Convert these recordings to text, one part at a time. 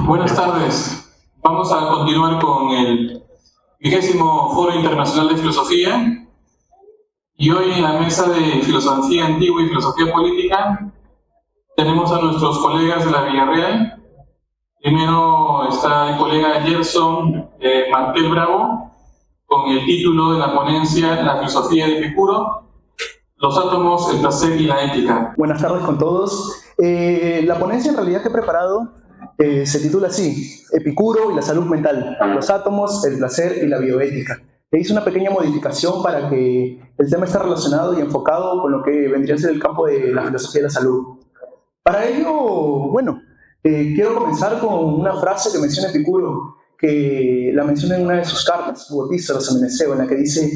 Buenas tardes. Vamos a continuar con el 20º Foro Internacional de Filosofía. Y hoy en la mesa de Filosofía Antigua y Filosofía Política tenemos a nuestros colegas de la Villarreal. Primero está el colega Gerson Martel Bravo con el título de la ponencia La filosofía de Epicuro, los átomos, el placer y la ética. Buenas tardes con todos. La ponencia en realidad que he preparado se titula así: Epicuro y la salud mental, los átomos, el placer y la bioética. Le hice una pequeña modificación para que el tema esté relacionado y enfocado con lo que vendría a ser el campo de la filosofía de la salud. Para ello, quiero comenzar con una frase que menciona Epicuro, que la menciona en una de sus cartas, o epístolas a Meneceo, en la que dice: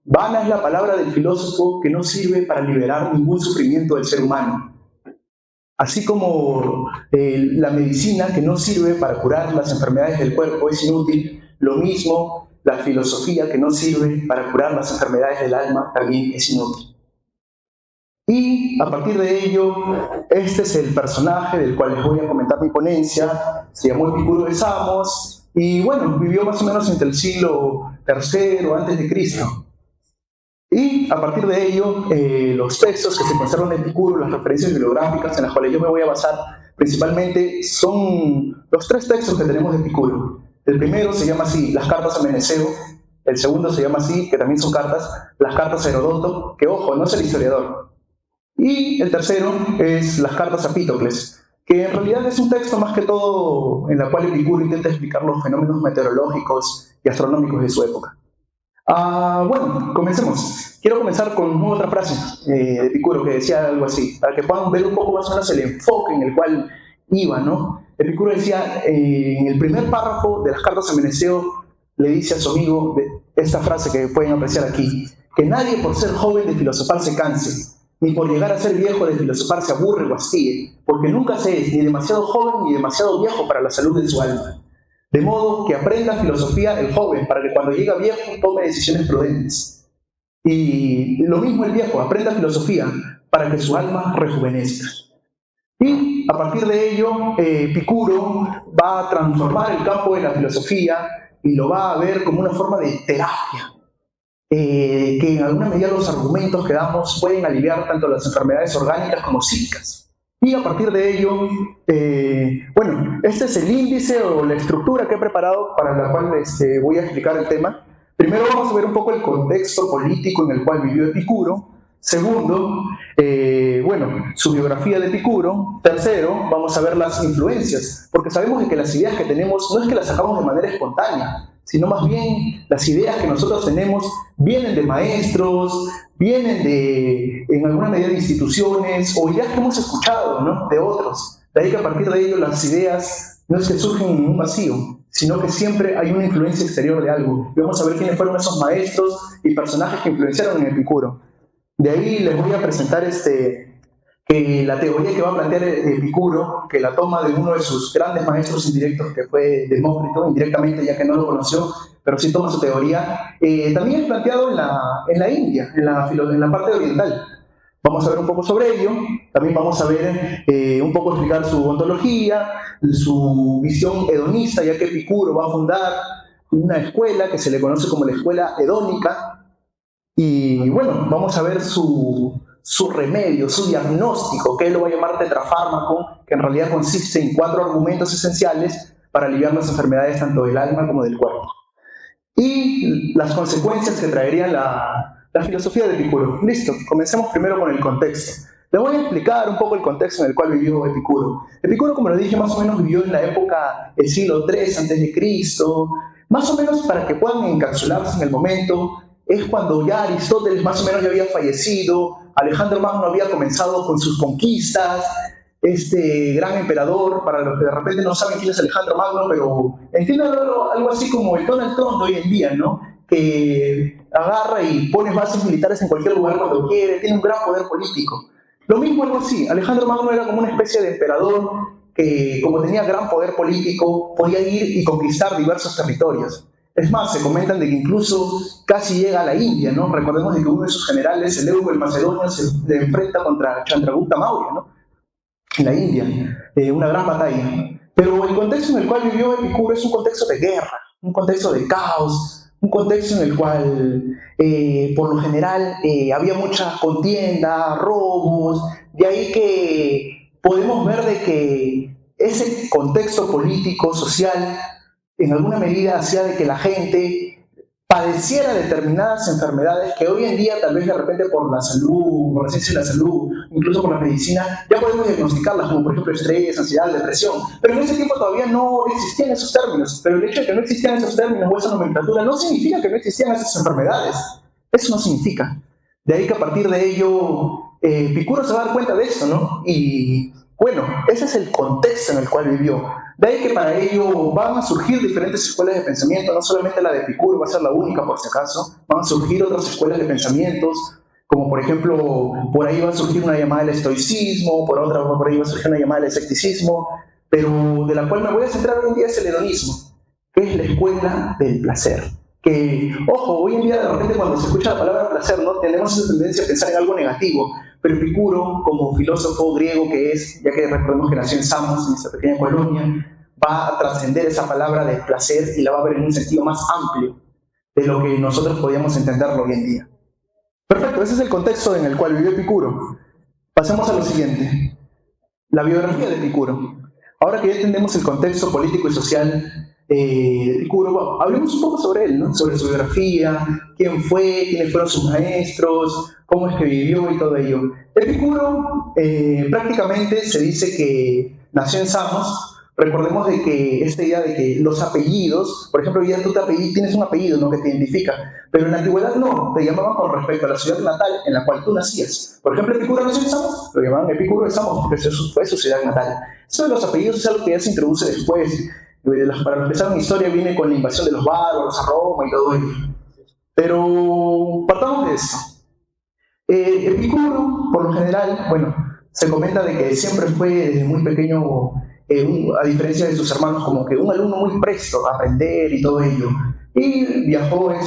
vana es la palabra del filósofo que no sirve para liberar ningún sufrimiento del ser humano. Así como la medicina que no sirve para curar las enfermedades del cuerpo es inútil, lo mismo la filosofía que no sirve para curar las enfermedades del alma también es inútil. Y a partir de ello, este es el personaje del cual les voy a comentar mi ponencia. Se llamó Epicuro de Samos y vivió más o menos entre el siglo III antes de Cristo. Y a partir de ello, los textos que se conservan de Epicuro, las referencias bibliográficas en las cuales yo me voy a basar principalmente, son los tres textos que tenemos de Epicuro. El primero se llama así, las cartas a Meneceo. El segundo se llama así, que también son cartas, las cartas a Herodoto, que ojo, no es el historiador. Y el tercero es las cartas a Pítocles, que en realidad es un texto más que todo en la cual Epicuro intenta explicar los fenómenos meteorológicos y astronómicos de su época. Comencemos. Quiero comenzar con otra frase de Epicuro que decía algo así, para que puedan ver un poco más o menos el enfoque en el cual iba, ¿no? Epicuro decía, en el primer párrafo de las cartas a Meneceo, le dice a su amigo esta frase que pueden apreciar aquí: que nadie por ser joven de filosofar se canse, ni por llegar a ser viejo de filosofar se aburre o hastíe, porque nunca se es ni demasiado joven ni demasiado viejo para la salud de su alma. De modo que aprenda filosofía el joven, para que cuando llegue viejo tome decisiones prudentes. Y lo mismo el viejo, aprenda filosofía, para que su alma rejuvenezca. Y a partir de ello, Epicuro va a transformar el campo de la filosofía y lo va a ver como una forma de terapia, que en alguna medida los argumentos que damos pueden aliviar tanto las enfermedades orgánicas como psíquicas. Y a partir de ello, este es el índice o la estructura que he preparado para la cual voy a explicar el tema. Primero vamos a ver un poco el contexto político en el cual vivió Epicuro. Segundo, su biografía de Epicuro. Tercero, vamos a ver las influencias, porque sabemos de que las ideas que tenemos no es que las sacamos de manera espontánea, sino más bien las ideas que nosotros tenemos vienen de maestros, vienen en alguna medida de instituciones o ideas que hemos escuchado, ¿no?, de otros. De ahí que a partir de ello las ideas no es que surgen en un vacío, sino que siempre hay una influencia exterior de algo. Y vamos a ver quiénes fueron esos maestros y personajes que influenciaron en Epicuro. De ahí les voy a presentar que la teoría que va a plantear Epicuro, que la toma de uno de sus grandes maestros indirectos, que fue Demócrito, indirectamente ya que no lo conoció, pero sí toma su teoría, también es planteado en la India, en la parte oriental. Vamos a ver un poco sobre ello. También vamos a ver un poco explicar su ontología, su visión hedonista, ya que Epicuro va a fundar una escuela que se le conoce como la escuela hedónica. Y vamos a ver su remedio, su diagnóstico, que él lo va a llamar tetrafármaco, que en realidad consiste en 4 argumentos esenciales para aliviar las enfermedades tanto del alma como del cuerpo. Y las consecuencias que traería la filosofía de Epicuro. Listo, comencemos primero con el contexto. Les voy a explicar un poco el contexto en el cual vivió Epicuro. Epicuro, como les dije, más o menos vivió en la época del siglo III a.C., más o menos para que puedan encapsularse en el momento. Es cuando ya Aristóteles más o menos ya había fallecido, Alejandro Magno había comenzado con sus conquistas, este gran emperador, para los que de repente no saben quién es Alejandro Magno, pero entiendan algo así como el Donald Trump de hoy en día, ¿no?, que agarra y pone bases militares en cualquier lugar cuando quiere, tiene un gran poder político. Lo mismo, algo así, Alejandro Magno era como una especie de emperador que, como tenía gran poder político, podía ir y conquistar diversos territorios. Es más, se comentan de que incluso casi llega a la India, ¿no? Recordemos de que uno de sus generales, el Eugo el Macedonio, se enfrenta contra Chandragupta Maurya, ¿no?, en la India, una gran batalla. Pero el contexto en el cual vivió Epicuro es un contexto de guerra, un contexto de caos, un contexto en el cual por lo general había mucha contienda, robos, de ahí que podemos ver de que ese contexto político, social, en alguna medida hacía de que la gente padeciera determinadas enfermedades que hoy en día tal vez de repente por la salud, por la ciencia de la salud, incluso por la medicina, ya podemos diagnosticarlas como por ejemplo estrés, ansiedad, depresión, pero en ese tiempo todavía no existían esos términos, pero el hecho de que no existían esos términos o esa nomenclatura no significa que no existían esas enfermedades, eso no significa. De ahí que a partir de ello Epicuro se va a dar cuenta de esto, ¿no? Y bueno, ese es el contexto en el cual vivió. De ahí que para ello van a surgir diferentes escuelas de pensamiento, no solamente la de Epicuro va a ser la única por si acaso, van a surgir otras escuelas de pensamientos, como por ejemplo, por ahí va a surgir una llamada del estoicismo, por ahí va a surgir una llamada del escepticismo, pero de la cual me voy a centrar hoy en día es el hedonismo, que es la escuela del placer. Que, ojo, hoy en día de repente cuando se escucha la palabra placer, ¿no? Tenemos esa tendencia a pensar en algo negativo, pero Epicuro, como filósofo griego que es, ya que recordemos que nació en Samos, en esta pequeña colonia, va a trascender esa palabra de placer y la va a ver en un sentido más amplio de lo que nosotros podíamos entenderlo hoy en día. Perfecto, ese es el contexto en el cual vivió Epicuro. Pasemos a lo siguiente, la biografía de Epicuro. Ahora que ya entendemos el contexto político y social de Epicuro, bueno, hablemos un poco sobre él, ¿no? Sobre su biografía, quién fue, quiénes fueron sus maestros, cómo es que vivió y todo ello. Epicuro prácticamente se dice que nació en Samos. Recordemos de que esta idea de que los apellidos, por ejemplo, ya tú tienes un apellido, ¿no?, que te identifica, pero en la antigüedad no, te llamaban con respecto a la ciudad natal en la cual tú nacías. Por ejemplo, Epicuro nació en Samos, lo llamaban Epicuro de Samos porque fue su ciudad natal. Eso de los apellidos es algo que ya se introduce después. Para empezar una historia viene con la invasión de los bárbaros a Roma y todo ello. Pero partamos de esto. Epicuro, por lo general, bueno, se comenta de que siempre fue desde muy pequeño, a diferencia de sus hermanos, como que un alumno muy presto a aprender y todo ello. Y viajó a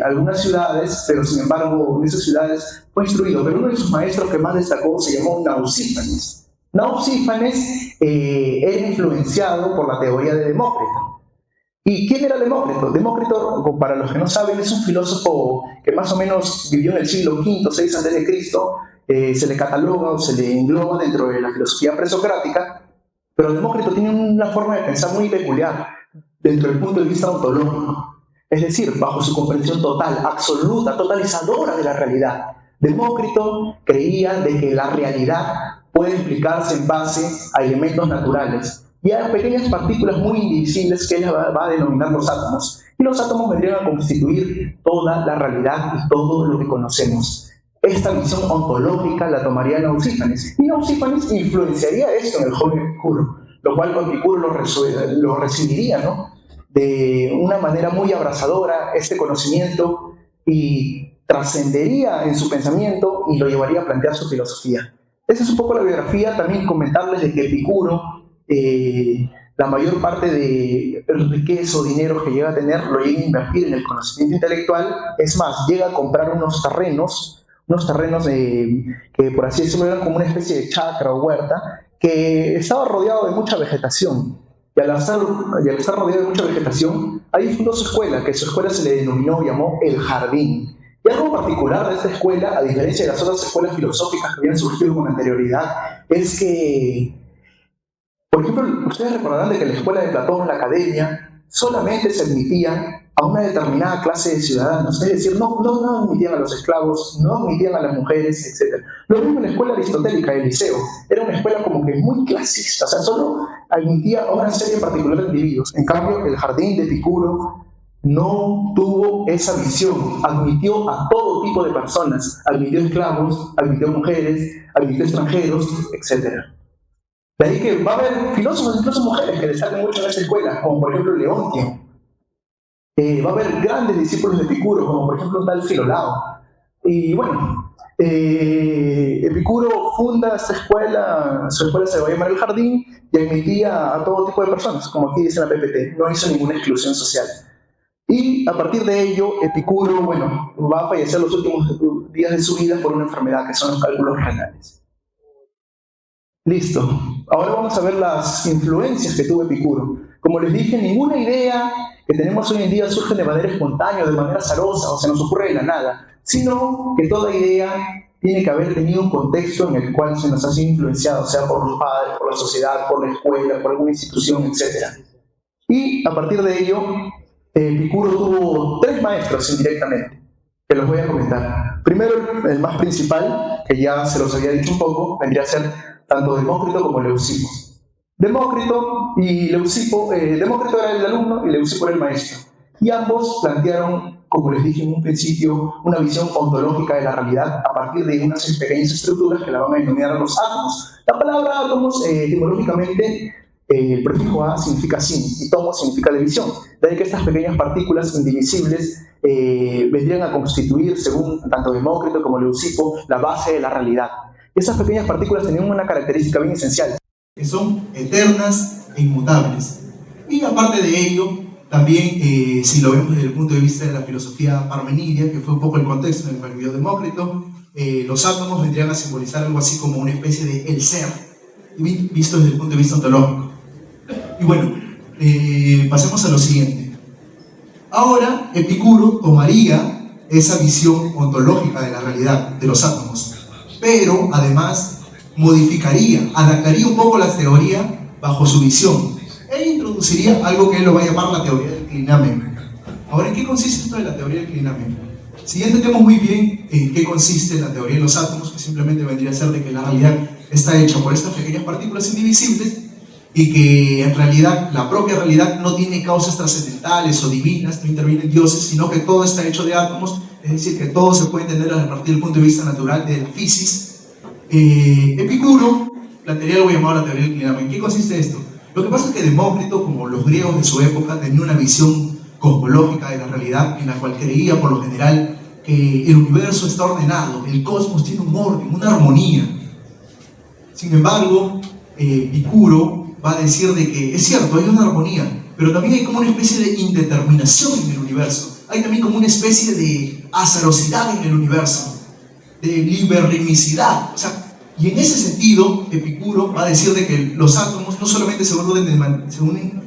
algunas ciudades, pero sin embargo en esas ciudades fue instruido. Pero uno de sus maestros que más destacó se llamó Nausífanes. Nausífanes era influenciado por la teoría de Demócrito. ¿Y quién era Demócrito? Demócrito, para los que no saben, es un filósofo que más o menos vivió en el siglo V, VI a.C., se le cataloga o se le engloba dentro de la filosofía presocrática, pero Demócrito tiene una forma de pensar muy peculiar dentro del punto de vista ontológico, es decir, bajo su comprensión total, absoluta, totalizadora de la realidad. Demócrito creía de que la realidad puede explicarse en base a elementos naturales y a pequeñas partículas muy invisibles que ella va a denominar los átomos. Y los átomos vendrían a constituir toda la realidad y todo lo que conocemos. Esta visión ontológica la tomaría Nausífanes, y Nausífanes influenciaría esto en el joven Epicuro, lo cual Epicuro lo recibiría, ¿no?, de una manera muy abrazadora este conocimiento y trascendería en su pensamiento y lo llevaría a plantear su filosofía. Esa es un poco la biografía. También comentarles de que Epicuro, la mayor parte de riqueza o dinero que llega a tener lo llega a invertir en el conocimiento intelectual. Es más, llega a comprar unos terrenos que por así decirlo eran como una especie de chacra o huerta, que estaba rodeado de mucha vegetación. Y al estar rodeado de mucha vegetación, ahí fundó su escuela, que su escuela se le llamó El Jardín. Y algo particular de esta escuela, a diferencia de las otras escuelas filosóficas que habían surgido con anterioridad, es que, por ejemplo, ustedes recordarán de que en la escuela de Platón, la academia, solamente se admitían a una determinada clase de ciudadanos, es decir, no admitían a los esclavos, no admitían a las mujeres, etc. Lo mismo en la escuela aristotélica, el Liceo, era una escuela como que muy clasista, o sea, solo admitía a una serie particular de individuos. En cambio, el Jardín de Epicuro no tuvo esa visión, admitió a todo tipo de personas, admitió esclavos, admitió mujeres, admitió extranjeros, etc. De ahí que va a haber filósofos, incluso mujeres, que destacan mucho en esta escuela, como por ejemplo Leontio. Va a haber grandes discípulos de Epicuro, como por ejemplo un tal Filolao. Y bueno, Epicuro funda esta escuela, su escuela se va a llamar El Jardín, y admitía a todo tipo de personas, como aquí dice la PPT, no hizo ninguna exclusión social. Y a partir de ello, Epicuro, bueno, va a fallecer los últimos días de su vida por una enfermedad que son los cálculos renales. Listo. Ahora vamos a ver las influencias que tuvo Epicuro. Como les dije, ninguna idea que tenemos hoy en día surge de manera espontánea, de manera azarosa, o se nos ocurre de la nada, sino que toda idea tiene que haber tenido un contexto en el cual se nos ha sido influenciado, sea por los padres, por la sociedad, por la escuela, por alguna institución, etc. Y a partir de ello, Epicuro tuvo 3 maestros indirectamente, que los voy a comentar. Primero, el más principal, que ya se los había dicho un poco, vendría a ser tanto Demócrito como Leucipo. Demócrito y Leucipo, Demócrito era el alumno y Leucipo era el maestro. Y ambos plantearon, como les dije en un principio, una visión ontológica de la realidad a partir de unas pequeñas estructuras que la van a denominar los átomos. La palabra átomos, etimológicamente, el prefijo A significa sin y tomo significa división. De ahí que estas pequeñas partículas indivisibles vendrían a constituir, según tanto Demócrito como Leucipo, la base de la realidad. Esas pequeñas partículas tenían una característica bien esencial, que son eternas e inmutables. Y aparte de ello, también, si lo vemos desde el punto de vista de la filosofía parmenidia, que fue un poco el contexto en el cual vivió Demócrito, los átomos vendrían a simbolizar algo así como una especie de el ser, visto desde el punto de vista ontológico. Y bueno, pasemos a lo siguiente. Ahora, Epicuro tomaría esa visión ontológica de la realidad, de los átomos, pero además modificaría, adaptaría un poco la teoría bajo su visión e introduciría algo que él lo va a llamar la teoría del clinamen. Ahora, ¿en qué consiste esto de la teoría del clinamen? Si ya entendemos muy bien en qué consiste la teoría de los átomos, que simplemente vendría a ser de que la realidad está hecha por estas pequeñas partículas indivisibles y que en realidad la propia realidad no tiene causas trascendentales o divinas, no intervienen dioses, sino que todo está hecho de átomos, es decir, que todo se puede entender a partir del punto de vista natural de la física. Epicuro plantearía algo llamado la teoría del clinamen. ¿En qué consiste esto? Lo que pasa es que Demócrito, como los griegos de su época, tenía una visión cosmológica de la realidad en la cual creía, por lo general, que el universo está ordenado, el cosmos tiene un orden, una armonía. Sin embargo, Epicuro va a decir de que es cierto, hay una armonía, pero también hay como una especie de indeterminación en el universo. Hay también como una especie de azarosidad en el universo, de liberrimicidad. O sea, y en ese sentido, Epicuro va a decir de que los átomos no solamente se unen,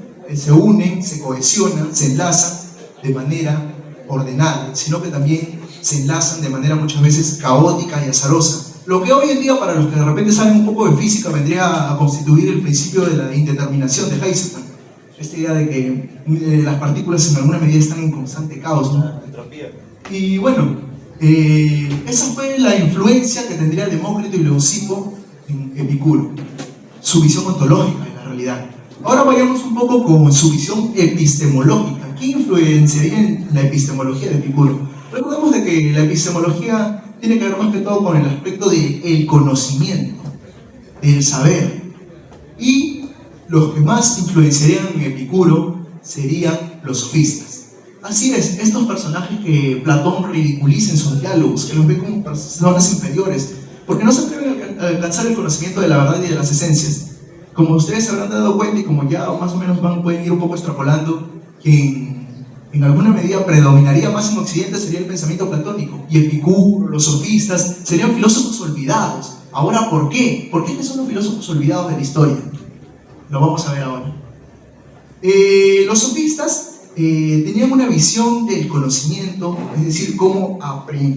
se cohesionan, se enlazan de manera ordenada, sino que también se enlazan de manera muchas veces caótica y azarosa. Lo que hoy en día, para los que de repente saben un poco de física, vendría a constituir el principio de la indeterminación de Heisenberg. Esta idea de que las partículas en alguna medida están en constante caos, ¿no? Y bueno, esa fue la influencia que tendría Demócrito y Leucipo en Epicuro, su visión ontológica de la realidad. Ahora vayamos un poco con su visión epistemológica. ¿Qué influenciaría en la epistemología de Epicuro? Recordemos de que la epistemología tiene que ver más que todo con el aspecto del conocimiento, del saber. Y los que más influenciarían en Epicuro serían los sofistas. Así es, estos personajes que Platón ridiculiza en sus diálogos, que los ve como personas inferiores, porque no se atreven a alcanzar el conocimiento de la verdad y de las esencias. Como ustedes se habrán dado cuenta y como ya más o menos pueden ir un poco extrapolando, que en alguna medida predominaría más en Occidente sería el pensamiento platónico, y Epicuro, los sofistas, serían filósofos olvidados. Ahora, ¿por qué? ¿Por qué son los filósofos olvidados de la historia? Lo vamos a ver ahora. Los sofistas tenían una visión del conocimiento, es decir, cómo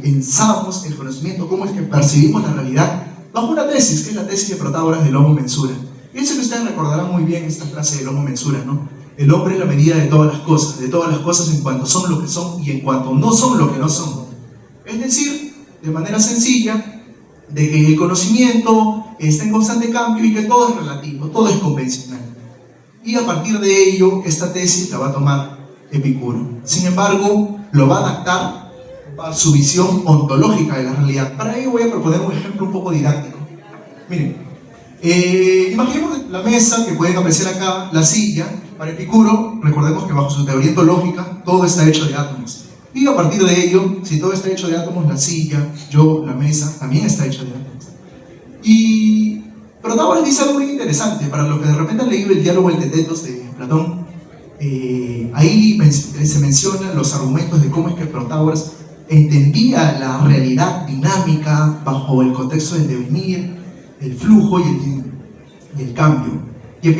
pensamos el conocimiento, cómo es que percibimos la realidad, bajo una tesis, que es la tesis de Protágoras del Homo Mensura. Fíjense que ustedes recordarán muy bien esta frase del Homo Mensura, ¿no? El hombre es la medida de todas las cosas en cuanto son lo que son y en cuanto no son lo que no son. Es decir, de manera sencilla, de que el conocimiento está en constante cambio y que todo es relativo, todo es convencional. Y a partir de ello, esta tesis la va a tomar Epicuro. Sin embargo, lo va a adaptar a su visión ontológica de la realidad. Para ello voy a proponer un ejemplo un poco didáctico. Miren, imaginemos la mesa que pueden apreciar acá, la silla. Para Epicuro, recordemos que bajo su teoría ontológica, todo está hecho de átomos. Y a partir de ello, si todo está hecho de átomos, la silla, yo, la mesa, también está hecha de átomos. Y Protágoras dice algo muy interesante. Para los que de repente han leído el diálogo El Tetetos de Platón, ahí se mencionan los argumentos de cómo es que Protágoras entendía la realidad dinámica bajo el contexto del devenir, el flujo y el tiempo. y el cambio. Y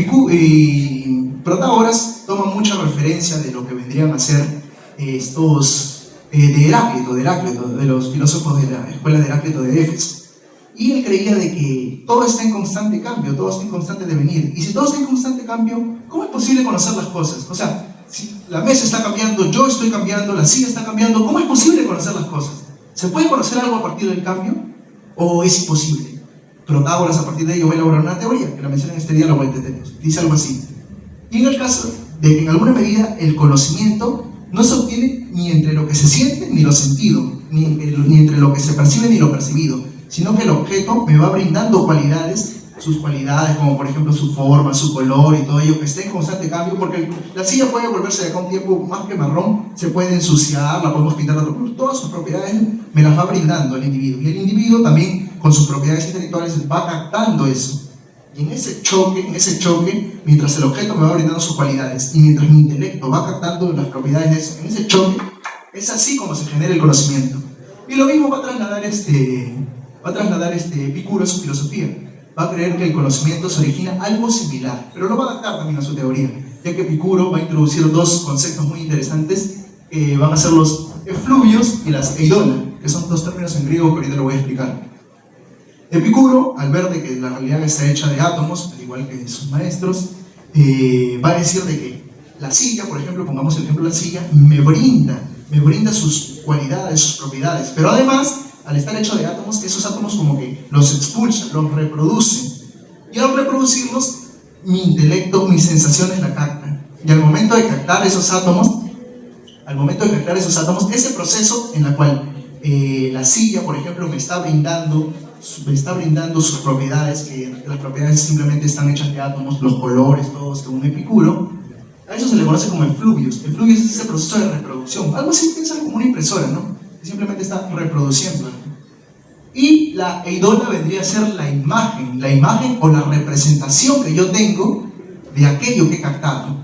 Protágoras toma mucha referencia de lo que vendrían a ser estos de Heráclito, de los filósofos de la escuela de Heráclito de Éfeso. Y él creía de que todo está en constante cambio, todo está en constante devenir. Y si todo está en constante cambio, ¿cómo es posible conocer las cosas? O sea, si la mesa está cambiando, yo estoy cambiando, la silla está cambiando, ¿cómo es posible conocer las cosas? ¿Se puede conocer algo a partir del cambio? ¿O es imposible? Protágoras a partir de ello va a elaborar una teoría, que la menciona en este diálogo de Teteros. Dice algo así. Y en el caso de que en alguna medida el conocimiento no se obtiene ni entre lo que se siente ni lo sentido, ni entre lo que se percibe ni lo percibido, sino que el objeto me va brindando cualidades, sus cualidades, como por ejemplo su forma, su color y todo ello, que esté en constante cambio, porque la silla puede volverse de acá un tiempo más que marrón, se puede ensuciar, la podemos pintar de otro color, todas sus propiedades me las va brindando el individuo, y el individuo también con sus propiedades intelectuales va captando eso. Y en ese choque, mientras el objeto me va brindando sus cualidades y mientras mi intelecto va captando las propiedades de eso, en ese choque, es así como se genera el conocimiento. Y lo mismo va a trasladar Epicuro a su filosofía. Va a creer que el conocimiento se origina algo similar, pero lo va a adaptar también a su teoría, ya que Epicuro va a introducir dos conceptos muy interesantes que van a ser los efluvios y las eidola, que son dos términos en griego que ahorita lo voy a explicar. Epicuro, al ver de que la realidad está hecha de átomos, al igual que sus maestros, va a decir de que la silla, por ejemplo, pongamos el ejemplo de la silla, me brinda sus cualidades, sus propiedades, pero además, al estar hecho de átomos, esos átomos como que los expulsan, los reproducen, y al reproducirlos, mi intelecto, mis sensaciones la captan, y al momento de captar esos átomos, ese proceso en el cual la silla, por ejemplo, me está brindando sus propiedades, que las propiedades simplemente están hechas de átomos, los colores, todos, según Epicuro, a eso se le conoce como efluvios. Efluvios es ese proceso de reproducción, algo así, piensa como una impresora, ¿no? Que simplemente está reproduciendo. Y la eidola vendría a ser la imagen o la representación que yo tengo de aquello que he captado.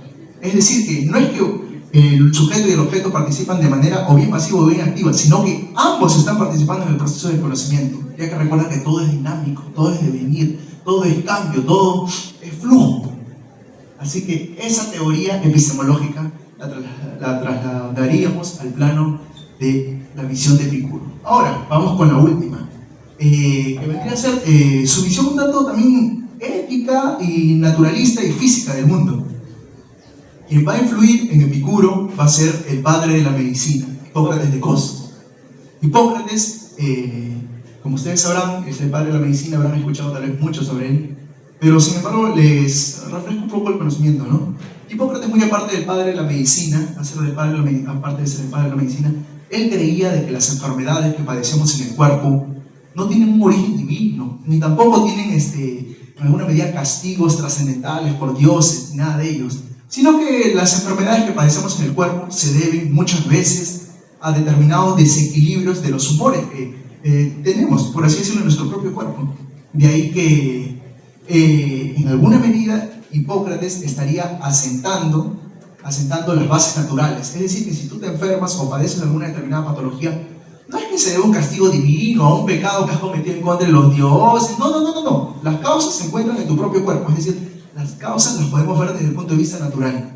Es decir, que no es que el sujeto y el objeto participan de manera o bien pasiva o bien activa, sino que ambos están participando en el proceso del conocimiento, ya que recuerda que todo es dinámico, todo es devenir, todo es cambio, todo es flujo. Así que esa teoría epistemológica la trasladaríamos al plano de la visión de Epicuro. Ahora, vamos con la última, que vendría a ser su visión un tanto también ética y naturalista y física del mundo. Quien va a influir en Epicuro va a ser el padre de la medicina, Hipócrates de Cos. Hipócrates, como ustedes sabrán, es el padre de la medicina, habrán escuchado tal vez mucho sobre él, pero sin embargo les refresco un poco el conocimiento, ¿no? Hipócrates, muy aparte del padre de la medicina, aparte de ser el padre de la medicina, él creía de que las enfermedades que padecemos en el cuerpo no tienen un origen divino, ni tampoco tienen en alguna medida castigos trascendentales por dioses, ni nada de ellos, sino que las enfermedades que padecemos en el cuerpo se deben muchas veces a determinados desequilibrios de los humores que tenemos, por así decirlo, en nuestro propio cuerpo. De ahí que en alguna medida Hipócrates estaría asentando las bases naturales. Es decir, que si tú te enfermas o padeces alguna determinada patología, no es que se dé un castigo divino o un pecado que has cometido en contra de los dioses. No. Las causas se encuentran en tu propio cuerpo. Es decir, las causas las podemos ver desde el punto de vista natural.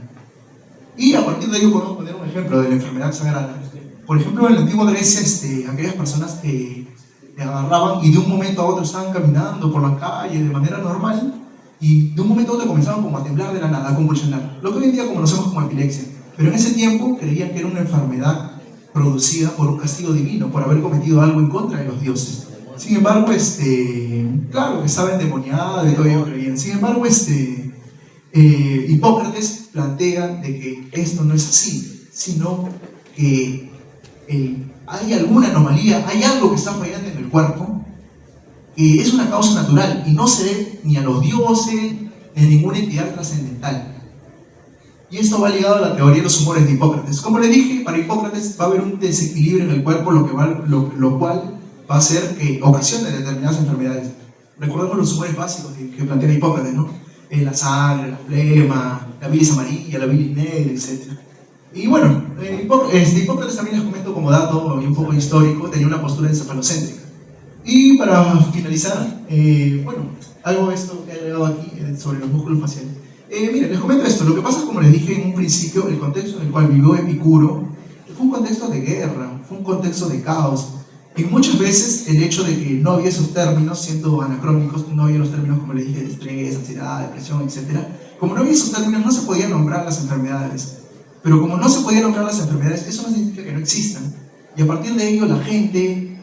Y a partir de ello podemos poner un ejemplo de la enfermedad sagrada. Por ejemplo, en la antigua Grecia, aquellas personas que te agarraban y de un momento a otro estaban caminando por la calle de manera normal y de un momento a otro comenzaban como a temblar de la nada, a convulsionar. Lo que hoy en día conocemos como epilepsia. Pero en ese tiempo creían que era una enfermedad producida por un castigo divino, por haber cometido algo en contra de los dioses. Sin embargo, claro que estaba endemoniado y todo ello creían. Sin embargo, Hipócrates plantea de que esto no es así, sino que hay alguna anomalía, hay algo que está fallando en el cuerpo, que es una causa natural y no se debe ni a los dioses ni a ninguna entidad trascendental. Y esto va ligado a la teoría de los humores de Hipócrates. Como les dije, para Hipócrates va a haber un desequilibrio en el cuerpo, lo cual va a hacer que ocasione determinadas enfermedades. Recordemos los humores básicos que plantea Hipócrates, ¿no? La sangre, la flema, la bilis amarilla, la bilis negra, etc. Y bueno, Hipócrates también les comento como dato y un poco histórico, tenía una postura encefalocéntrica. Y para finalizar, algo de esto que he agregado aquí sobre los músculos faciales. Miren, les comento esto. Lo que pasa, como les dije en un principio, el contexto en el cual vivió Epicuro fue un contexto de guerra, fue un contexto de caos. Y muchas veces el hecho de que no había esos términos, siendo anacrónicos, no había los términos, como les dije, de estrés, ansiedad, depresión, etc. Como no había esos términos, no se podían nombrar las enfermedades. Pero como no se podían nombrar las enfermedades, eso no significa que no existan. Y a partir de ello, la gente,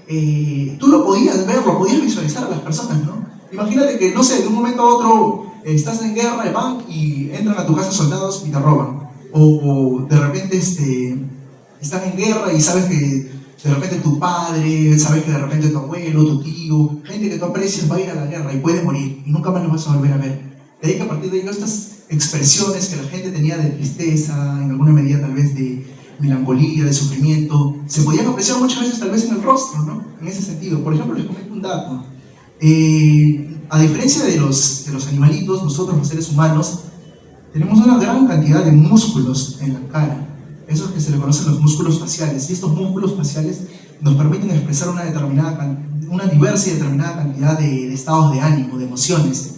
tú lo podías ver, lo podías visualizar a las personas, ¿no? Imagínate que, no sé, de un momento a otro estás en guerra de pan y entran a tu casa soldados y te roban. O de repente estás en guerra y sabes que de repente tu padre, sabes que de repente tu abuelo, tu tío, gente que tú aprecias va a ir a la guerra y puede morir y nunca más lo vas a volver a ver. De ahí que a partir de ello estas expresiones que la gente tenía de tristeza, en alguna medida tal vez de melancolía, de sufrimiento, se podían apreciar muchas veces tal vez en el rostro, ¿no? En ese sentido. Por ejemplo, les comento un dato. A diferencia de los animalitos, nosotros los seres humanos tenemos una gran cantidad de músculos en la cara. Esos que se le conocen los músculos faciales, y estos músculos faciales nos permiten expresar una diversa y determinada cantidad de estados de ánimo, de emociones.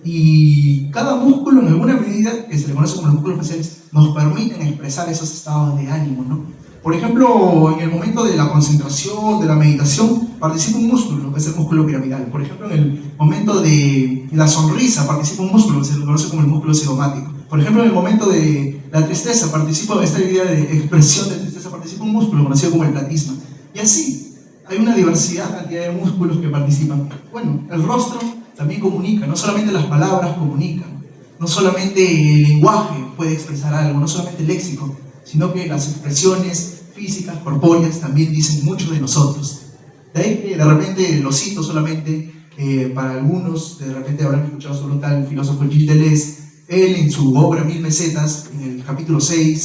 Y cada músculo, en alguna medida, que se le conoce como los músculos faciales, nos permiten expresar esos estados de ánimo, ¿no? Por ejemplo, en el momento de la concentración, de la meditación, participa un músculo, que es el músculo piramidal. Por ejemplo, en el momento de la sonrisa, participa un músculo, que se le conoce como el músculo cigomático. Por ejemplo, en el momento de la tristeza, participa, esta idea de expresión de tristeza, participa un músculo conocido como el platisma. Y así, hay una diversidad, cantidad de músculos que participan. Bueno, el rostro también comunica, no solamente las palabras comunican, no solamente el lenguaje puede expresar algo, no solamente el léxico, sino que las expresiones físicas, corpóreas, también dicen mucho de nosotros. De ahí que de repente lo cito solamente, para algunos, de repente habrán escuchado sobre un tal filósofo Gilles Deleuze. Él en su obra Mil Mesetas, en el capítulo 6,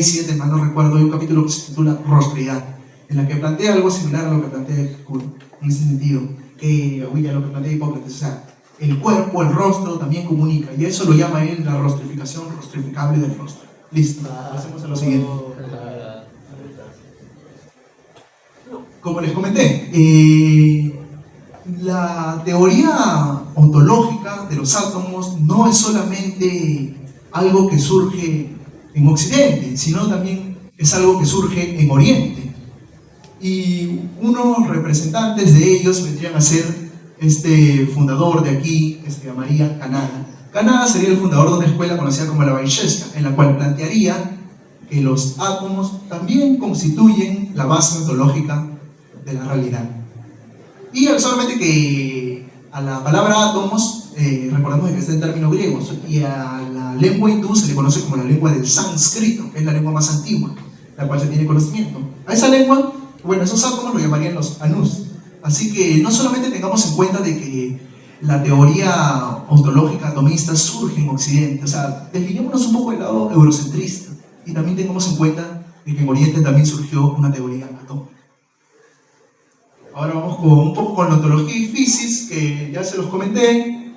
7, mal no recuerdo, hay un capítulo que se titula Rostridad, en la que plantea algo similar a lo que plantea Epicuro, en ese sentido, a lo que plantea Hipócrates. O sea, el cuerpo, el rostro también comunica, y eso lo llama él la rostrificación, rostrificable del rostro. Listo, pasemos a lo siguiente. Como les comenté, la teoría ontológica de los átomos no es solamente algo que surge en Occidente, sino también es algo que surge en Oriente. Y unos representantes de ellos vendrían a ser este fundador de aquí, que se llamaría Kanada. Kanada sería el fundador de una escuela conocida como la Weisheshka, en la cual plantearía que los átomos también constituyen la base ontológica de la realidad. Y solamente que a la palabra átomos, recordemos que está en términos griegos, y a la lengua hindú se le conoce como la lengua del sánscrito, que es la lengua más antigua, la cual se tiene conocimiento. A esa lengua, bueno, esos átomos lo llamarían los anus. Así que no solamente tengamos en cuenta de que la teoría ontológica atomista surge en Occidente, o sea, deslinémonos un poco del lado eurocentrista, y también tengamos en cuenta de que en Oriente también surgió una teoría atómica. Ahora vamos un poco con la ontología y fisis, que ya se los comenté.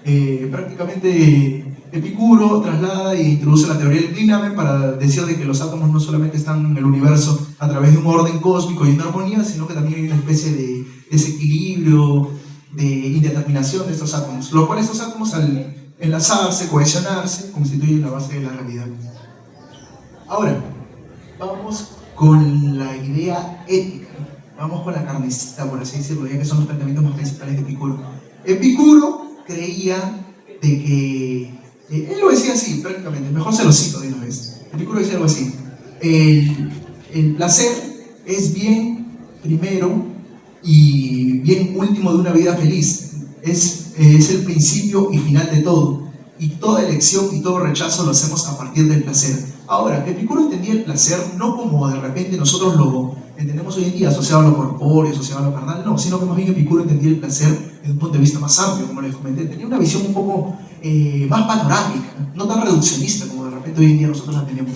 Prácticamente Epicuro traslada e introduce la teoría del dinamen para decir de que los átomos no solamente están en el universo a través de un orden cósmico y una armonía, sino que también hay una especie de desequilibrio, de indeterminación de estos átomos, lo cual estos átomos al enlazarse, cohesionarse, constituyen la base de la realidad. Ahora, vamos con la idea ética. Vamos con la carnecita, por así decirlo, ya que son los planteamientos más principales de Epicuro. Epicuro creía de que, él lo decía así prácticamente, mejor se lo cito de una vez. Epicuro decía algo así: el placer es bien primero y bien último de una vida feliz, es el principio y final de todo, y toda elección y todo rechazo lo hacemos a partir del placer. Ahora, Epicuro entendía el placer no como de repente nosotros lo entendemos hoy en día, asociado a lo corpóreo, asociado a lo carnal, no, sino que más bien Epicuro entendía el placer desde un punto de vista más amplio, como les comenté. Tenía una visión un poco más panorámica, no tan reduccionista como de repente hoy en día nosotros la tenemos.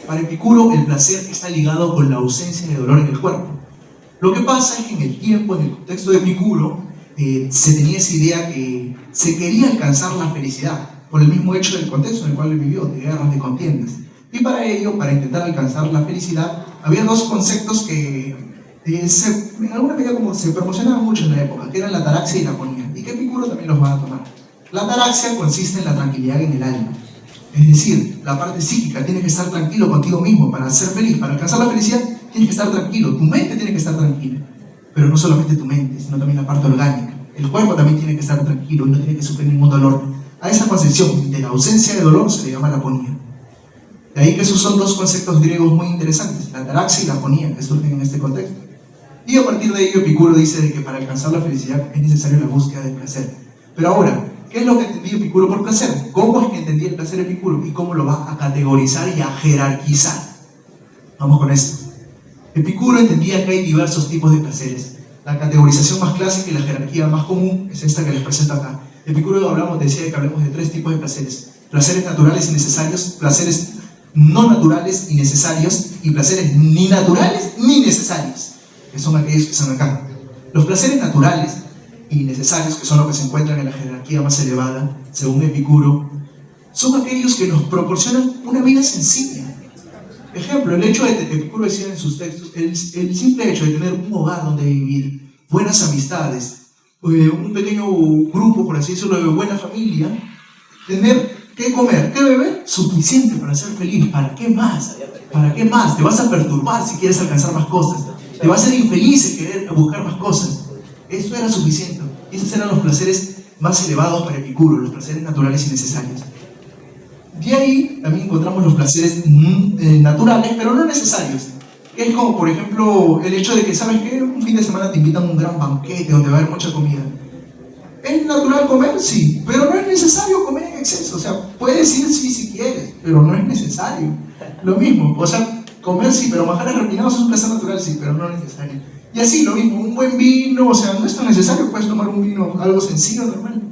Para Epicuro, el placer está ligado con la ausencia de dolor en el cuerpo. Lo que pasa es que en el tiempo, en el contexto de Epicuro, se tenía esa idea que se quería alcanzar la felicidad, por el mismo hecho del contexto en el cual él vivió, de guerras, de contiendas. Y para ello, para intentar alcanzar la felicidad, había dos conceptos que en alguna medida como se promocionaban mucho en la época, que eran la ataraxia y la agonía, y que Epicuro también los va a tomar. La ataraxia consiste en la tranquilidad en el alma. Es decir, la parte psíquica, tienes que estar tranquilo contigo mismo para ser feliz, para alcanzar la felicidad, tienes que estar tranquilo, tu mente tiene que estar tranquila. Pero no solamente tu mente, sino también la parte orgánica. El cuerpo también tiene que estar tranquilo y no tiene que sufrir ningún dolor. A esa concepción de la ausencia de dolor se le llama la aponía. De ahí que esos son dos conceptos griegos muy interesantes, la ataraxia y la aponía, que surgen en este contexto. Y a partir de ello Epicuro dice de que para alcanzar la felicidad es necesaria la búsqueda del placer. Pero ahora, ¿qué es lo que entendía Epicuro por placer? ¿Cómo es que entendía el placer Epicuro? ¿Y cómo lo va a categorizar y a jerarquizar? Vamos con esto. Epicuro entendía que hay diversos tipos de placeres. La categorización más clásica y la jerarquía más común es esta que les presento acá. Epicuro decía que hablemos de tres tipos de placeres. Placeres naturales y necesarios, placeres no naturales y necesarios, y placeres ni naturales ni necesarios, que son aquellos que están acá. Los placeres naturales y necesarios, que son los que se encuentran en la jerarquía más elevada, según Epicuro, son aquellos que nos proporcionan una vida sencilla. Ejemplo, el hecho de que Epicuro decía en sus textos, el simple hecho de tener un hogar donde vivir, buenas amistades, un pequeño grupo, por así decirlo, de buena familia, tener qué comer, qué beber, suficiente para ser feliz. ¿Para qué más? ¿Para qué más? Te vas a perturbar si quieres alcanzar más cosas. Te va a hacer infeliz el querer buscar más cosas. Eso era suficiente. Y esos eran los placeres más elevados para Epicuro, los placeres naturales y necesarios. De ahí también encontramos los placeres naturales, pero no necesarios. Es como, por ejemplo, el hecho de que, ¿sabes qué? Un fin de semana te invitan a un gran banquete donde va a haber mucha comida. ¿Es natural comer? Sí, pero no es necesario comer en exceso. O sea, puedes ir sí si quieres, pero no es necesario. Lo mismo, o sea, comer sí, pero manjares refinados es un placer natural, sí, pero no es necesario. Y así, lo mismo, un buen vino, o sea, no es tan necesario, puedes tomar un vino, algo sencillo, normal.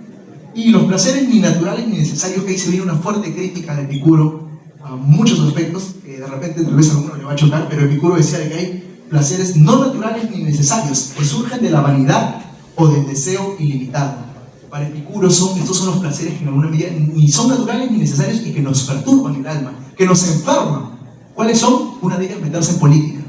Y los placeres ni naturales ni necesarios, que ahí se viene una fuerte crítica de Epicuro a muchos aspectos, que de repente tal vez a alguno le va a chocar, pero Epicuro decía de que hay placeres no naturales ni necesarios, que surgen de la vanidad o del deseo ilimitado. Para Epicuro estos son los placeres que en alguna medida ni son naturales ni necesarios y que nos perturban el alma, que nos enferman. ¿Cuáles son? Una de ellas, meterse en política.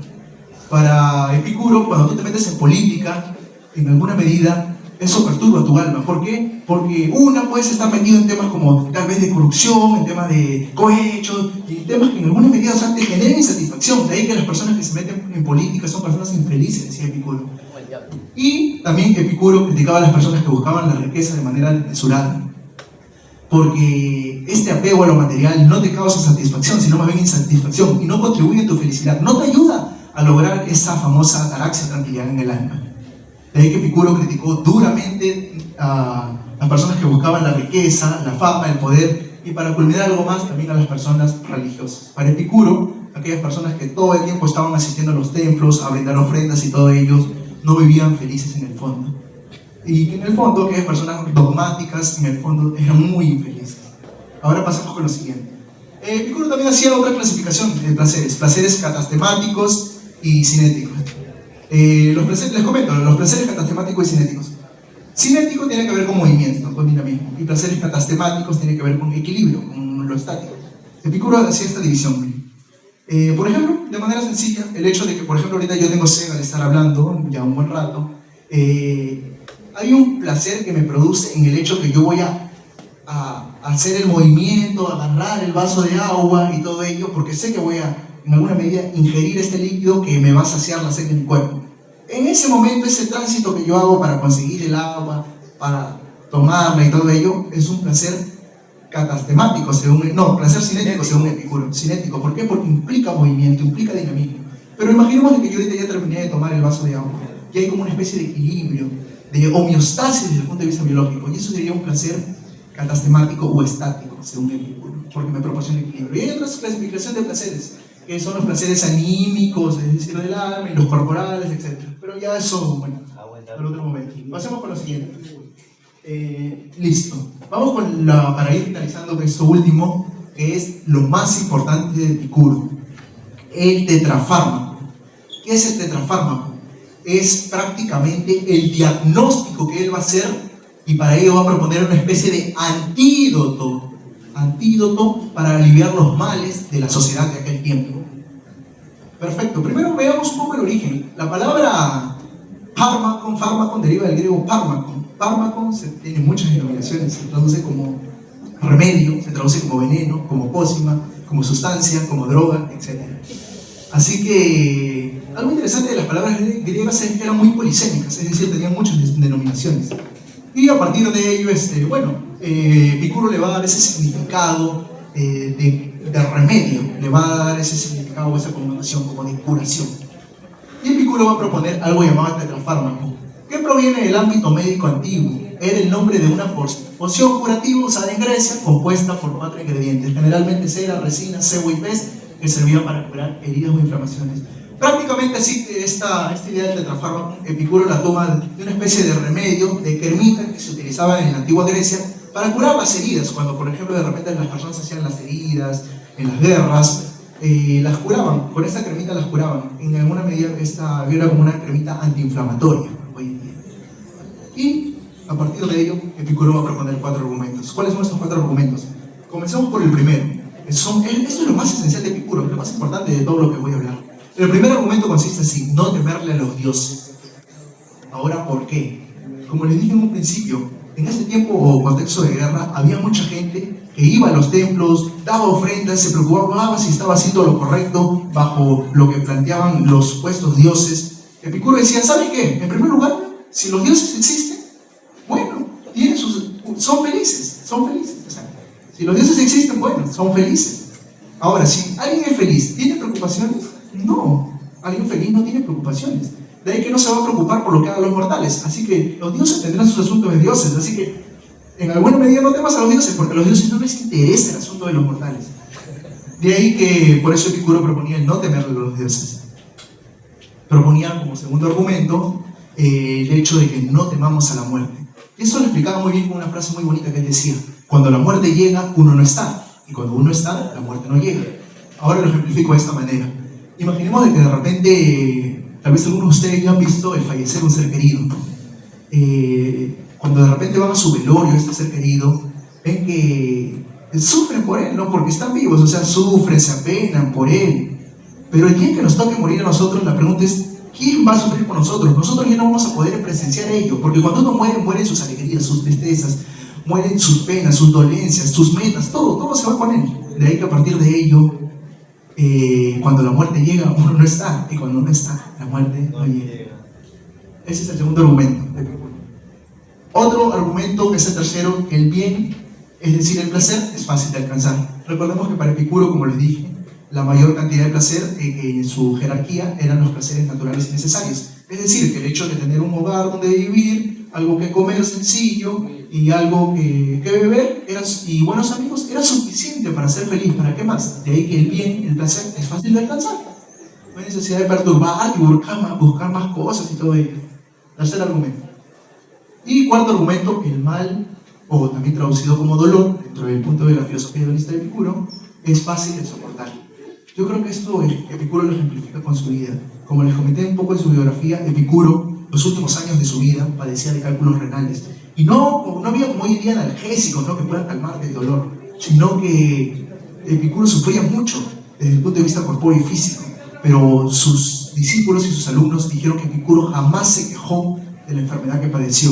Para Epicuro, cuando tú te metes en política, en alguna medida, eso perturba tu alma. ¿Por qué? Porque puedes estar metido en temas como tal vez de corrupción, en temas de cohechos, y temas que en alguna medida, o sea, te generan insatisfacción. De ahí que las personas que se meten en política son personas infelices, decía Epicuro. Y también Epicuro criticaba a las personas que buscaban la riqueza de manera desmesurada, porque este apego a lo material no te causa satisfacción, sino más bien insatisfacción, y no contribuye a tu felicidad, no te ayuda a lograr esa famosa ataraxia, tranquilidad en el alma. De ahí que Epicuro criticó duramente a las personas que buscaban la riqueza, la fama, el poder, y para culminar algo más, también a las personas religiosas. Para Epicuro, aquellas personas que todo el tiempo estaban asistiendo a los templos, a brindar ofrendas y todo ellos, no vivían felices en el fondo. Y que en el fondo, aquellas personas dogmáticas, en el fondo, eran muy infelices. Ahora pasamos con lo siguiente. Epicuro también hacía otra clasificación de placeres catastemáticos y cinéticos. Les comento, los placeres catastemáticos y cinéticos. Cinético tiene que ver con movimiento, con dinamismo, y placeres catastemáticos tiene que ver con equilibrio, con lo estático. Epicuro hacía esta división. Por ejemplo, de manera sencilla, el hecho de que, por ejemplo, ahorita yo tengo sed de estar hablando ya un buen rato, hay un placer que me produce en el hecho que yo voy a hacer el movimiento, agarrar el vaso de agua y todo ello, porque sé que voy a, en alguna medida, ingerir este líquido que me va a saciar la sed de mi cuerpo. En ese momento, ese tránsito que yo hago para conseguir el agua, para tomarla y todo ello, es un placer catastemático, placer cinético según Epicuro. Cinético, ¿por qué? Porque implica movimiento, implica dinamismo. Pero imaginemos que yo ahorita ya terminé de tomar el vaso de agua, y hay como una especie de equilibrio, de homeostasis desde el punto de vista biológico, y eso sería un placer catastemático o estático, según Epicuro, porque me proporciona equilibrio. Y hay otras clasificaciones de placeres, que son los placeres anímicos, es decir, del alma, y los corporales, etc. Pero ya eso, bueno, para otro momento. Pasemos con lo siguiente. Listo. Vamos para ir finalizando con esto último, que es lo más importante de Epicuro, el tetrafármaco. ¿Qué es el tetrafármaco? Es prácticamente el diagnóstico que él va a hacer, y para ello va a proponer una especie de antídoto para aliviar los males de la sociedad de aquel tiempo. Perfecto. Primero veamos un poco el origen. La palabra fármaco deriva del griego fármaco. Fármaco tiene muchas denominaciones, se traduce como remedio, se traduce como veneno, como pócima, como sustancia, como droga, etc. Así que algo interesante de las palabras griegas es que eran muy polisémicas, es decir, tenían muchas denominaciones. Y a partir de ello, Epicuro le va a dar ese significado de remedio, le va a dar ese significado, esa connotación como de curación. Y Epicuro va a proponer algo llamado tetrafármaco, que proviene del ámbito médico antiguo. Era el nombre de una poción curativa usada en Grecia, compuesta por 4 ingredientes, generalmente cera, resina, cebo y pez, que servían para curar heridas o inflamaciones. Prácticamente así, esta idea del tetrafármaco, Epicuro la toma de una especie de remedio, de kermita, que se utilizaba en la antigua Grecia para curar las heridas. Cuando, por ejemplo, de repente las personas hacían las heridas en las guerras, las curaban, con esta cremita las curaban. En alguna medida esta era como una cremita antiinflamatoria hoy en día. Y a partir de ello, Epicuro va a proponer 4 argumentos. ¿Cuáles son estos 4 argumentos? Comencemos por el primero. Esto es lo más esencial de Epicuro, lo más importante de todo lo que voy a hablar. El primer argumento consiste así: no temerle a los dioses. Ahora, ¿por qué? Como les dije en un principio, en ese tiempo o contexto de guerra, había mucha gente que iba a los templos, daba ofrendas, se preocupaba si estaba haciendo lo correcto bajo lo que planteaban los supuestos dioses. Epicuro decía, ¿sabe qué? En primer lugar, si los dioses existen, bueno, son felices, son felices. O sea, si los dioses existen, bueno, son felices. Ahora, si alguien es feliz, ¿tiene preocupaciones? No, alguien feliz no tiene preocupaciones. De ahí que no se va a preocupar por lo que hagan los mortales. Así que los dioses tendrán sus asuntos de dioses. Así que, en alguna medida, no temas a los dioses, porque a los dioses no les interesa el asunto de los mortales. De ahí que, por eso Epicuro proponía el no temerle a los dioses. Proponía como segundo argumento el hecho de que no temamos a la muerte. Y eso lo explicaba muy bien con una frase muy bonita que él decía: cuando la muerte llega, uno no está. Y cuando uno está, la muerte no llega. Ahora lo ejemplifico de esta manera. Imaginemos de que de repente, tal vez algunos de ustedes ya han visto el fallecer de un ser querido. Cuando de repente van a su velorio, este ser querido, ven que sufren por él, ¿no? Porque están vivos, o sea, sufren, se apenan por él. Pero el día que nos toque morir a nosotros, la pregunta es, ¿quién va a sufrir por nosotros? Nosotros ya no vamos a poder presenciar ello, porque cuando uno muere, mueren sus alegrías, sus tristezas, mueren sus penas, sus dolencias, sus metas, todo se va con él. De ahí que a partir de ello, cuando la muerte llega, uno no está, y cuando uno está, la muerte no llega. Ese es el segundo argumento. Otro argumento es el tercero: el bien, es decir, el placer, es fácil de alcanzar. Recordemos que para Epicuro, como les dije, la mayor cantidad de placer en su jerarquía eran los placeres naturales y necesarios. Es decir, que el hecho de tener un hogar donde vivir, algo que comer sencillo y algo que beber y buenos amigos era suficiente para ser feliz. ¿Para qué más? De ahí que el bien, el placer, es fácil de alcanzar. No hay necesidad de perturbar y buscar más cosas y todo ello. Tercer argumento. Y cuarto argumento, el mal, o también traducido como dolor, dentro del punto de la filosofía hedonista de Epicuro, es fácil de soportar. Yo creo que esto Epicuro lo ejemplifica con su vida. Como les comenté un poco en su biografía, Epicuro, los últimos años de su vida, padecía de cálculos renales. Y no había como hoy en día analgésicos, ¿no?, que puedan calmarte el dolor, sino que Epicuro sufría mucho desde el punto de vista corpóreo y físico. Pero sus discípulos y sus alumnos dijeron que Epicuro jamás se quejó de la enfermedad que padeció.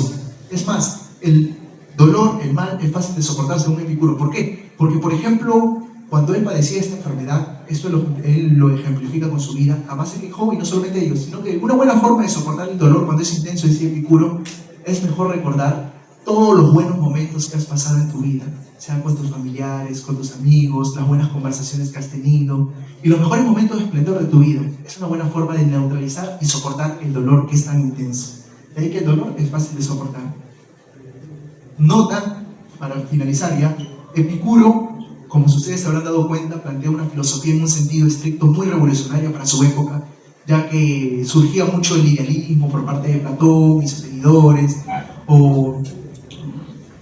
Es más, el dolor, el mal, es fácil de soportar según Epicuro. ¿Por qué? Porque, por ejemplo, cuando él padecía esta enfermedad, él lo ejemplifica con su vida, jamás se quejó, y no solamente ellos, sino que una buena forma de soportar el dolor cuando es intenso, decía Epicuro, es mejor recordar todos los buenos momentos que has pasado en tu vida, sean con tus familiares, con tus amigos, las buenas conversaciones que has tenido y los mejores momentos de esplendor de tu vida. Es una buena forma de neutralizar y soportar el dolor que es tan intenso. De ahí que el dolor es fácil de soportar. Nota, para finalizar ya, Epicuro, como ustedes se habrán dado cuenta, plantea una filosofía en un sentido estricto muy revolucionaria para su época, ya que surgía mucho el idealismo por parte de Platón y sus seguidores, o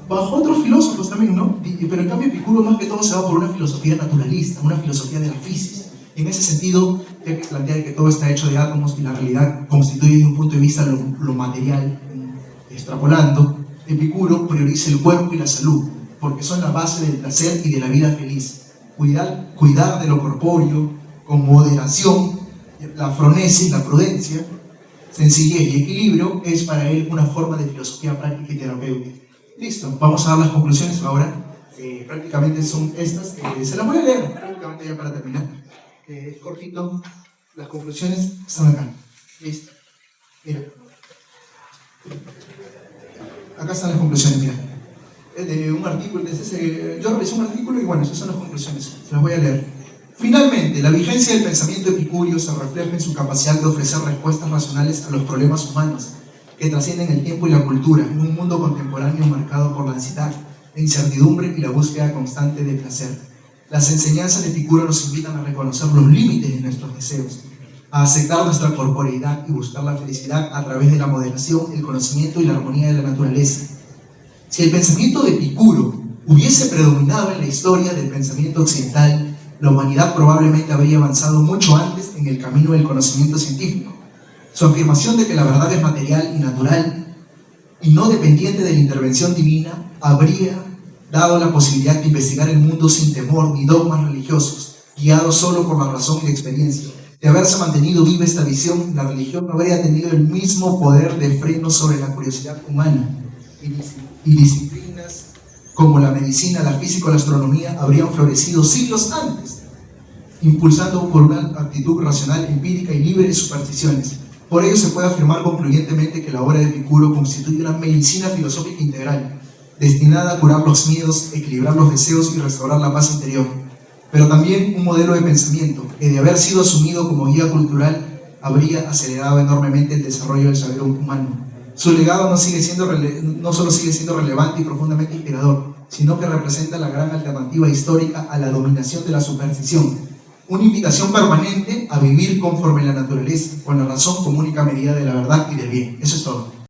bajo otros filósofos también, ¿no? Pero en cambio Epicuro más que todo se va por una filosofía naturalista, una filosofía de la física. En ese sentido, ya que plantea que todo está hecho de átomos y la realidad constituye desde un punto de vista lo material, extrapolando, Epicuro prioriza el cuerpo y la salud, porque son la base del placer y de la vida feliz. Cuidar de lo corpóreo con moderación, la fronesis, la prudencia, Sencillez y equilibrio es para él una forma de filosofía práctica y terapéutica. Listo, vamos a dar las conclusiones ahora. Prácticamente son estas. Se las voy a leer prácticamente ya para terminar. Cortito, las conclusiones están acá. Listo. Mira. Acá están las conclusiones, mira. De un artículo, yo realicé un artículo y bueno, esas son las conclusiones. Se las voy a leer. Finalmente, la vigencia del pensamiento epicúreo se refleja en su capacidad de ofrecer respuestas racionales a los problemas humanos que trascienden el tiempo y la cultura en un mundo contemporáneo marcado por la ansiedad, la incertidumbre y la búsqueda constante de placer. Las enseñanzas de Epicuro nos invitan a reconocer los límites de nuestros deseos, a aceptar nuestra corporeidad y buscar la felicidad a través de la moderación, el conocimiento y la armonía de la naturaleza. Si el pensamiento de Epicuro hubiese predominado en la historia del pensamiento occidental, la humanidad probablemente habría avanzado mucho antes en el camino del conocimiento científico. Su afirmación de que la verdad es material y natural y no dependiente de la intervención divina habría dado la posibilidad de investigar el mundo sin temor ni dogmas religiosos, guiados solo por la razón y la experiencia. De haberse mantenido viva esta visión, la religión habría tenido el mismo poder de freno sobre la curiosidad humana, y disciplinas como la medicina, la física o la astronomía habrían florecido siglos antes, impulsando por una actitud racional, empírica y libre de supersticiones. Por ello se puede afirmar concluyentemente que la obra de Epicuro constituye una medicina filosófica integral, destinada a curar los miedos, equilibrar los deseos y restaurar la paz interior, pero también un modelo de pensamiento que, de haber sido asumido como guía cultural, habría acelerado enormemente el desarrollo del saber humano. Su legado no solo sigue siendo relevante y profundamente inspirador, sino que representa la gran alternativa histórica a la dominación de la superstición, una invitación permanente a vivir conforme a la naturaleza, con la razón como única medida de la verdad y del bien. Eso es todo.